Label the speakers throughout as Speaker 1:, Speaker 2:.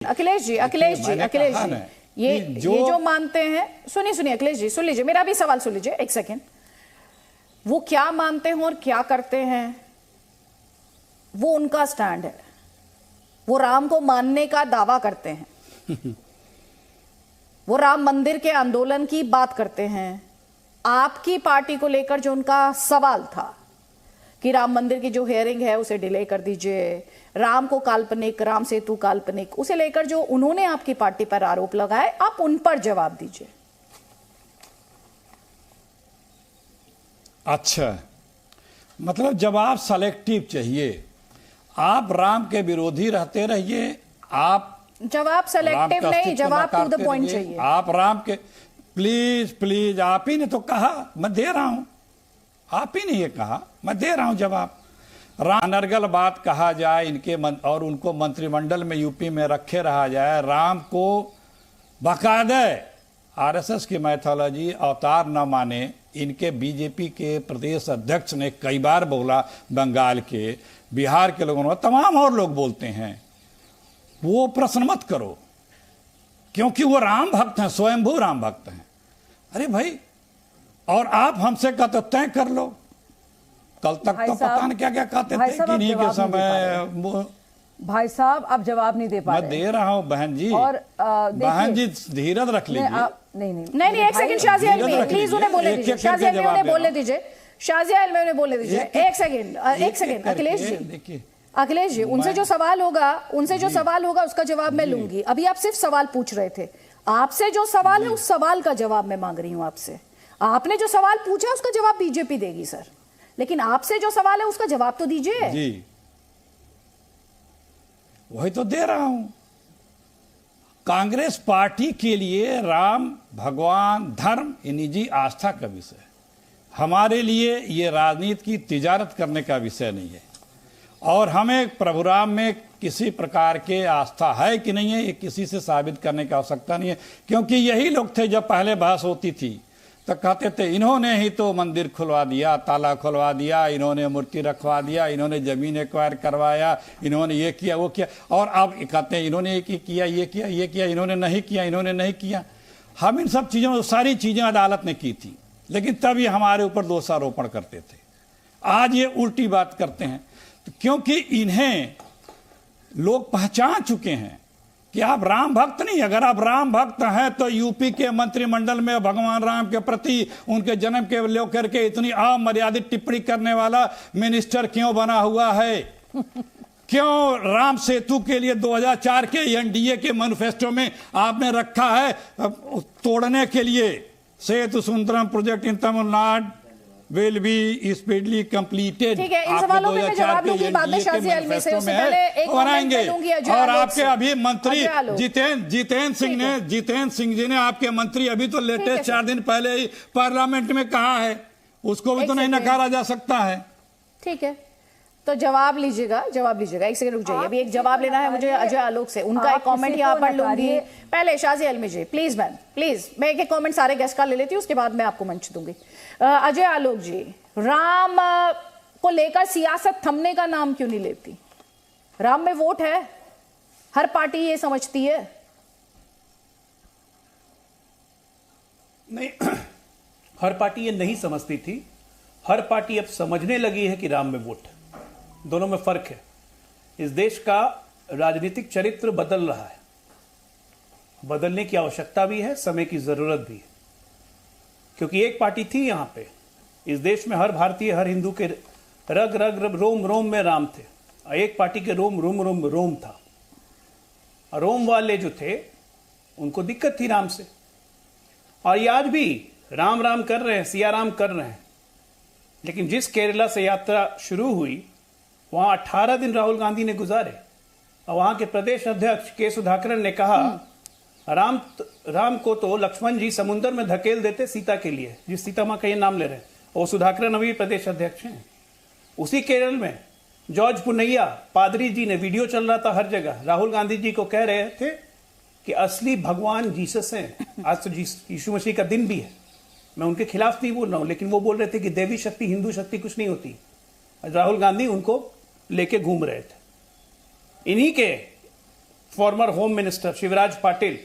Speaker 1: अखिलेश जी, ये जो मानते हैं, सुनिए अखिलेश जी, सुन लीजिए, मेरा भी सवाल सुन लीजिए एक सेकेंड। वो क्या मानते हैं और क्या करते हैं वो उनका स्टैंड है। वो राम को मानने का दावा करते हैं वो राम मंदिर के आंदोलन की बात करते हैं। आपकी पार्टी को लेकर जो उनका सवाल था कि राम मंदिर की जो हियरिंग है उसे डिले कर दीजिए, राम को काल्पनिक, राम सेतु काल्पनिक, उसे लेकर जो उन्होंने आपकी पार्टी पर आरोप लगाए, आप उन पर जवाब दीजिए।
Speaker 2: अच्छा, मतलब जवाब सेलेक्टिव चाहिए। आप राम के विरोधी रहते रहिए, आप
Speaker 1: जवाब सेलेक्टिव नहीं, जवाब टू द पॉइंट चाहिए।
Speaker 2: आप राम के प्लीज आप ही ने तो कहा, मैं दे रहा हूं। आप ही ने ये कहा, मैं दे रहा हूं जवाब। राम अनर्गल बात कहा जाए इनके और उनको मंत्रिमंडल में यूपी में रखे रहा जाए। राम को बाकायदा आरएसएस की मैथोलॉजी अवतार न माने, इनके बीजेपी के प्रदेश अध्यक्ष ने कई बार बोला, बंगाल के, बिहार के लोगों ने, तमाम और लोग बोलते हैं। वो प्रश्न मत करो, क्योंकि वो राम भक्त हैं, स्वयंभू राम भक्त हैं। अरे भाई, और आप हमसे कहते तय कर लो। कल तक तो पता नहीं क्या क्या कहते थे कि नहीं के समय।
Speaker 3: भाई साहब, आप जवाब नहीं दे पा रहे।
Speaker 2: मैं दे रहा हूं बहन जी,
Speaker 3: और
Speaker 2: बहन जी धीरज रख लीजिए।
Speaker 1: नहीं, एक सेकंड शाजिया अलमी, प्लीज उन्हें बोलने दीजिए। शाजिया अलमी उन्हें बोलने दीजिए। शाजिया अलमी उन्हें बोलने दीजिए। एक सेकंड अखिलेश जी, उनसे जो सवाल होगा उसका जवाब मैं लूंगी। अभी आप सिर्फ सवाल पूछ रहे थे। आपसे जो सवाल है उस सवाल का जवाब मैं मांग रही हूं आपसे। आपने जो सवाल पूछा उसका जवाब बीजेपी देगी सर, लेकिन आपसे जो सवाल है उसका जवाब तो दीजिए।
Speaker 2: जी, वही तो दे रहा हूं। कांग्रेस पार्टी के लिए राम, भगवान, धर्म ये निजी आस्था का विषय है। हमारे लिए ये राजनीति की तिजारत करने का विषय नहीं है। और हमें प्रभु राम में किसी प्रकार के आस्था है कि नहीं है, ये किसी से साबित करने की आवश्यकता नहीं है। क्योंकि यही लोग थे जब पहले बहस होती थी तो कहते थे इन्होंने ही तो मंदिर खुलवा दिया, ताला खुलवा दिया, इन्होंने मूर्ति रखवा दिया, इन्होंने जमीन एक्वायर करवाया, इन्होंने ये किया वो किया। और अब कहते हैं इन्होंने ये किया, ये किया, इन्होंने नहीं किया। हम इन सब चीज़ों, सारी चीज़ें अदालत ने की थी, लेकिन तब ये हमारे ऊपर दोषारोपण करते थे। आज ये उल्टी बात करते हैं, तो क्योंकि इन्हें लोग पहचान चुके हैं कि आप राम भक्त नहीं। अगर आप राम भक्त हैं तो यूपी के मंत्रिमंडल में भगवान राम के प्रति, उनके जन्म के लेकर के इतनी अमर्यादित टिप्पणी करने वाला मिनिस्टर क्यों बना हुआ है? क्यों राम सेतु के लिए 2004 के एनडीए के मैनिफेस्टो में आपने रखा है तोड़ने के लिए? Setu Sundaram project in Tamil Nadu will be speedily completed।
Speaker 1: ठीक है, इन सवालों में मैं जवाब लूंगी बाद में शाजिया अलमी से। उससे पहले एक
Speaker 2: बनाएंगे। और आपके अभी मंत्री जितेंद्र सिंह जी ने, आपके मंत्री अभी तो लेटेस्ट 4 दिन पहले ही पार्लियामेंट में कहा है, उसको भी तो नहीं नकारा जा सकता है।
Speaker 1: ठीक है, तो जवाब लीजिएगा। एक सेकंड रुक जाइए, अभी एक जवाब लेना है मुझे अजय आलोक से। उनका एक कमेंट यहाँ पर लूंगी। पहले शाजिया अलमी जी, प्लीज मैम, प्लीज। मैं एक कमेंट सारे गेस्ट का ले लेती हूँ, उसके बाद मैं आपको मंच दूंगी। अजय आलोक जी, राम को लेकर सियासत थमने का नाम क्यों नहीं लेती? राम में वोट है, हर पार्टी ये समझती है।
Speaker 4: नहीं, हर पार्टी ये नहीं समझती थी। हर पार्टी अब समझने लगी है कि राम में वोट है। दोनों में फर्क है। इस देश का राजनीतिक चरित्र बदल रहा है, बदलने की आवश्यकता भी है, समय की जरूरत भी है। क्योंकि एक पार्टी थी यहां पे, इस देश में हर भारतीय, हर हिंदू के रग रग रोम रोम में राम थे। एक पार्टी के रोम था। रोम वाले जो थे उनको दिक्कत थी राम से, और ये आज भी राम राम कर रहे हैं, सिया राम कर रहे हैं। लेकिन जिस केरला से यात्रा शुरू हुई, वहां 18 दिन राहुल गांधी ने गुजारे, और वहां के प्रदेश अध्यक्ष के सुधाकरन ने कहा राम को तो लक्ष्मण जी समुद्र में धकेल देते सीता के लिए, जिस सीता मां का ये नाम ले रहे हैं। और सुधाकरन अभी प्रदेश अध्यक्ष हैं। उसी केरल में जॉर्ज पुनैया पादरी जी ने, वीडियो चल रहा था हर जगह, राहुल गांधी जी को कह रहे थे कि असली भगवान जीसस हैं। आज तो यीशु मसीह का दिन भी है, मैं उनके खिलाफ नहीं बोल रहा हूं, लेकिन वो बोल रहे थे कि देवी शक्ति, हिंदू शक्ति कुछ नहीं होती। राहुल गांधी उनको लेके घूम रहे थे। इन्हीं के farmer home minister Shivraj Patil,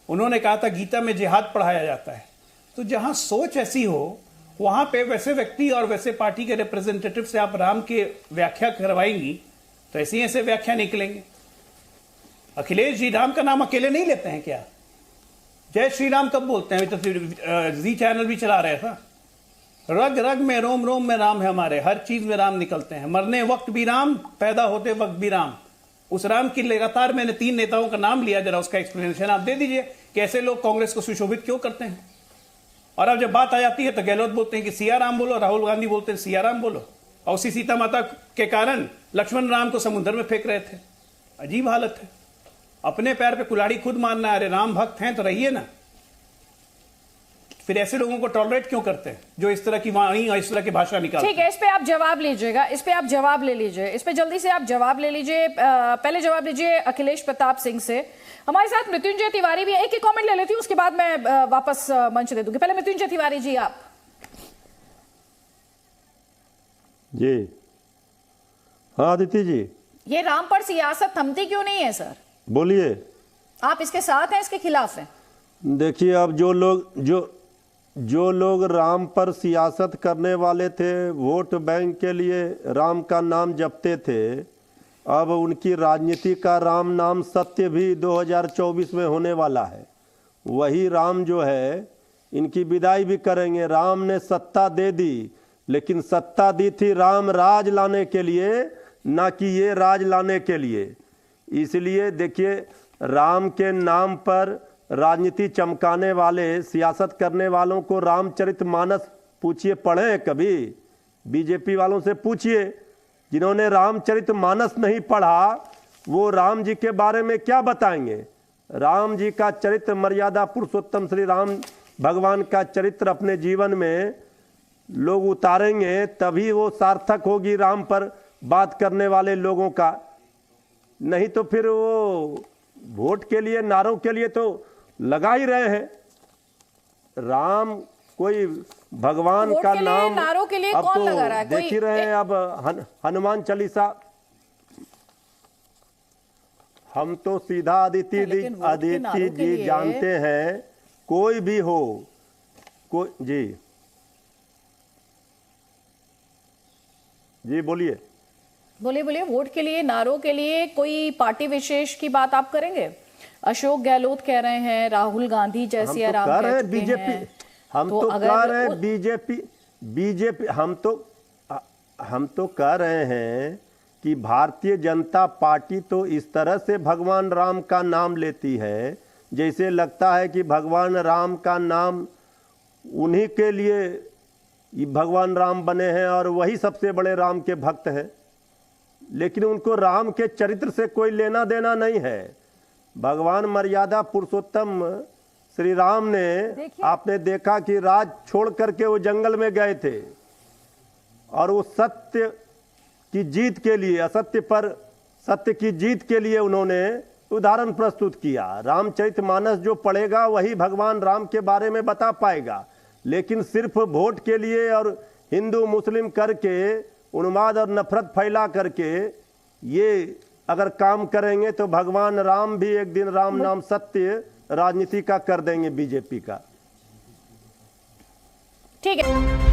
Speaker 4: उन्होंने कहा था गीता में जिहाद पढ़ाया जाता है। तो जहां सोच ऐसी हो वहां पे वैसे व्यक्ति और वैसे पार्टी के रिप्रेजेंटेटिव से आप राम की व्याख्या करवाएंगी तो ऐसे व्याख्या निकलेंगे। अखिलेश जी राम का नाम अकेले नहीं लेते हैं क्या? जय श्री राम कब बोलते हैं? तो जी चैनल भी चला रहे था। रग रग में रोम रोम में राम है हमारे, हर चीज में राम निकलते हैं। मरने वक्त भी राम, पैदा होते वक्त भी राम। उस राम की लगातार मैंने 3 नेताओं का नाम लिया, जरा उसका एक्सप्लेनेशन आप दे दीजिए कि ऐसे लोग कांग्रेस को सुशोभित क्यों करते हैं। और अब जब बात आ जाती है तो गहलोत बोलते हैं कि सिया राम बोलो, राहुल गांधी बोलते हैं सिया राम बोलो। और उसी सीता माता के कारण लक्ष्मण राम को समुद्र में फेंक रहे थे। अजीब हालत है, अपने पैर पे कुल्हाड़ी खुद मारना है। अरे राम भक्त हैं तो रहिए ना। फिर ऐसे लोगों को टॉलरेट क्यों करते हैं जो इस तरह की वाणी और इस तरह की भाषा निकालते हैं?
Speaker 1: ठीक है, इस पे आप जवाब लीजिएगा, इस पे आप जवाब ले लीजिए, इस पे जल्दी से आप जवाब ले लीजिए। पहले जवाब लीजिए अखिलेश प्रताप सिंह से। हमारे साथ मृत्युंजय तिवारी भी, एक कमेंट ले लेती हूँ, उसके बाद मैं वापस मंच दे दूंगी। पहले मृत्युंजय तिवारी जी आप।
Speaker 5: जी हाँ अदिति जी,
Speaker 1: ये राम पर सियासत थमती क्यों नहीं है सर?
Speaker 5: बोलिए।
Speaker 1: आप इसके साथ हैं, इसके खिलाफ हैं?
Speaker 5: देखिए, अब जो लोग राम पर सियासत करने वाले थे, वोट बैंक के लिए राम का नाम जपते थे, अब उनकी राजनीति का राम नाम सत्य भी 2024 में होने वाला है। वही राम जो है इनकी विदाई भी करेंगे। राम ने सत्ता दे दी, लेकिन सत्ता दी थी राम राज लाने के लिए, ना कि ये राज लाने के लिए। इसलिए देखिए, राम के नाम पर राजनीति चमकाने वाले, सियासत करने वालों को रामचरितमानस पूछिए, पढ़े हैं कभी? बीजेपी वालों से पूछिए, जिन्होंने रामचरितमानस नहीं पढ़ा वो राम जी के बारे में क्या बताएंगे। राम जी का चरित्र, मर्यादा पुरुषोत्तम श्री राम भगवान का चरित्र अपने जीवन में लोग उतारेंगे, तभी वो सार्थक होगी राम पर बात करने वाले लोगों का। नहीं तो फिर वो वोट के लिए, नारों के लिए तो लगा ही रहे हैं। राम कोई भगवान का नाम,
Speaker 1: नारों के लिए
Speaker 5: अब
Speaker 1: कौन
Speaker 5: तो
Speaker 1: लगा रहा है?
Speaker 5: देख ही रहे हैं। अब हनुमान चालीसा, हम तो सीधा अदिति जी जानते हैं, कोई भी हो, कोई जी बोलिए
Speaker 1: बोलिए। वोट के लिए, नारों के लिए कोई पार्टी विशेष की बात आप करेंगे? अशोक गहलोत कह रहे हैं, राहुल गांधी जैसी आराम कह चुके
Speaker 5: बीजेपी, हम तो कह रहे हैं बीजेपी, हम तो कह रहे हैं कि भारतीय जनता पार्टी तो इस तरह से भगवान राम का नाम लेती है जैसे लगता है कि भगवान राम का नाम उन्हीं के लिए भगवान राम बने हैं और वही सबसे बड़े राम के भक्त हैं। लेकिन उनको राम के चरित्र से कोई लेना देना नहीं है। भगवान मर्यादा पुरुषोत्तम श्री राम ने, आपने देखा कि राज छोड़ करके वो जंगल में गए थे और वो सत्य की जीत के लिए, असत्य पर सत्य की जीत के लिए उन्होंने उदाहरण प्रस्तुत किया। रामचरितमानस जो पढ़ेगा वही भगवान राम के बारे में बता पाएगा। लेकिन सिर्फ वोट के लिए और हिंदू मुस्लिम करके, उन्माद और नफरत फैला करके ये अगर काम करेंगे तो भगवान राम भी एक दिन राम नाम सत्य राजनीति का कर देंगे बीजेपी का।
Speaker 1: ठीक है।